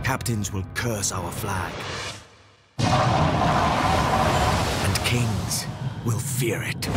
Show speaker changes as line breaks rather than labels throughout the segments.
captains will curse our flag, and kings will fear it.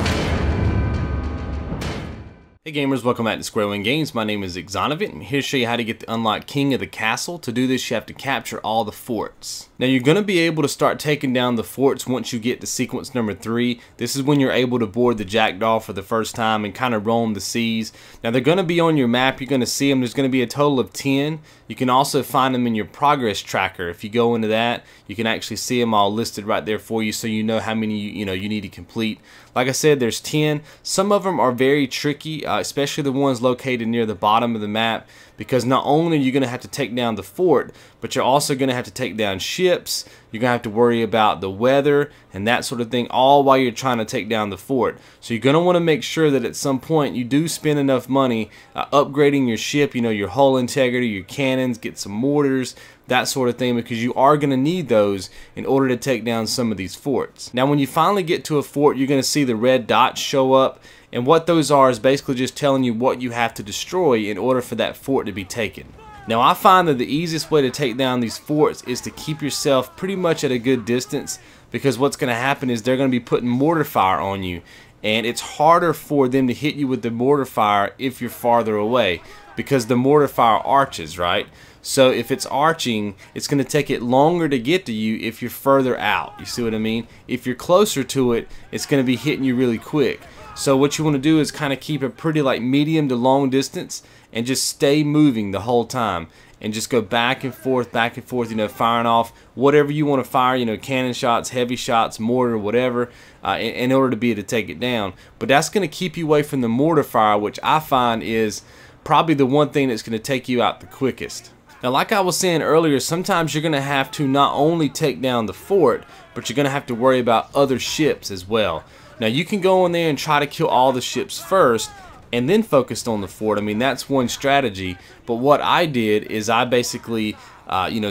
Hey gamers, welcome back to Square One Games. My name is XONEVANT. I'm here to show you how to get the unlock King of the Castle. To do this, you have to capture all the forts. Now you're going to be able to start taking down the forts once you get to sequence number 3. This is when you're able to board the Jackdaw for the first time and kind of roam the seas. Now they're going to be on your map. You're going to see them. There's going to be a total of 10. You can also find them in your progress tracker. If you go into that, you can actually see them all listed right there for you, so you know how many you need to complete. Like I said, there's 10. Some of them are very tricky, especially the ones located near the bottom of the map, because not only are you going to have to take down the fort, but you're also going to have to take down ships. You're going to have to worry about the weather and that sort of thing, all while you're trying to take down the fort. So you're going to want to make sure that at some point you do spend enough money upgrading your ship, your hull integrity, your cannons, get some mortars, that sort of thing, because you are going to need those in order to take down some of these forts. Now when you finally get to a fort, you're going to see the red dots show up, and what those are is basically just telling you what you have to destroy in order for that fort to be taken. Now I find that the easiest way to take down these forts is to keep yourself pretty much at a good distance, because what's going to happen is they're going to be putting mortar fire on you, and it's harder for them to hit you with the mortar fire if you're farther away, because the mortar fire arches, right? So if it's arching, it's going to take it longer to get to you if you're further out. You see what I mean? If you're closer to it, it's going to be hitting you really quick. So what you want to do is kind of keep it pretty like medium to long distance, and just stay moving the whole time, and just go back and forth, firing off whatever you want to fire, cannon shots, heavy shots, mortar, whatever, in order to be able to take it down. But that's going to keep you away from the mortar fire, which I find is probably the one thing that's going to take you out the quickest. Now like I was saying earlier, sometimes you're going to have to not only take down the fort, but you're going to have to worry about other ships as well. Now you can go in there and try to kill all the ships first, and then focused on the fort. I mean, that's one strategy. But what I did is I basically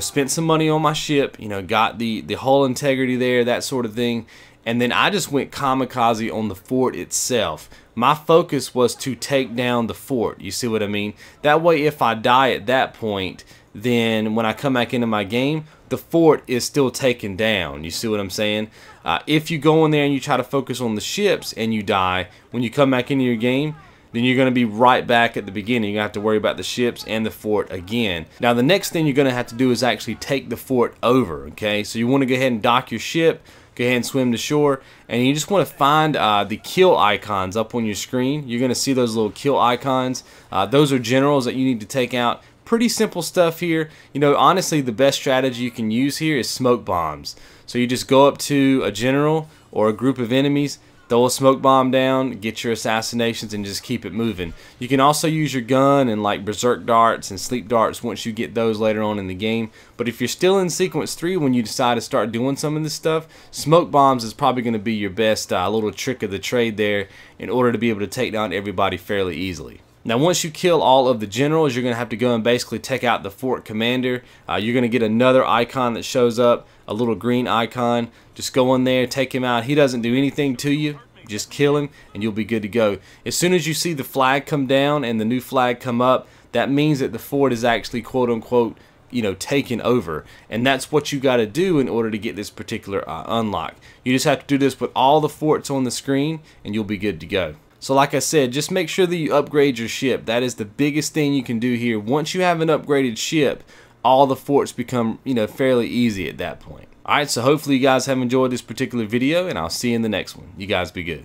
spent some money on my ship, got the hull integrity there, that sort of thing, and then I just went kamikaze on the fort itself. My focus was to take down the fort. You see what I mean? That way, if I die at that point, then when I come back into my game, the fort is still taken down. You see what I'm saying? If you go in there and you try to focus on the ships and you die, when you come back into your game, then you're going to be right back at the beginning. You're going to have to worry about the ships and the fort again. Now the next thing you're going to have to do is actually take the fort over, okay? So you want to go ahead and dock your ship, go ahead and swim to shore, and you just want to find the kill icons up on your screen. You're going to see those little kill icons. Those are generals that you need to take out. Pretty simple stuff here. Honestly, the best strategy you can use here is smoke bombs. So you just go up to a general or a group of enemies, throw a smoke bomb down, get your assassinations, and just keep it moving. You can also use your gun and like berserk darts and sleep darts once you get those later on in the game. But if you're still in sequence 3 when you decide to start doing some of this stuff, smoke bombs is probably going to be your best little trick of the trade there in order to be able to take down everybody fairly easily. Now once you kill all of the generals, you're going to have to go and basically take out the fort commander. You're going to get another icon that shows up, a little green icon. Just go in there, take him out. He doesn't do anything to you. Just kill him and you'll be good to go. As soon as you see the flag come down and the new flag come up, that means that the fort is actually quote unquote taken over, and that's what you got to do in order to get this particular unlock. You just have to do this with all the forts on the screen and you'll be good to go. So like I said, just make sure that you upgrade your ship. That is the biggest thing you can do here. Once you have an upgraded ship, all the forts become fairly easy at that point. Alright, so hopefully you guys have enjoyed this particular video, and I'll see you in the next one. You guys be good.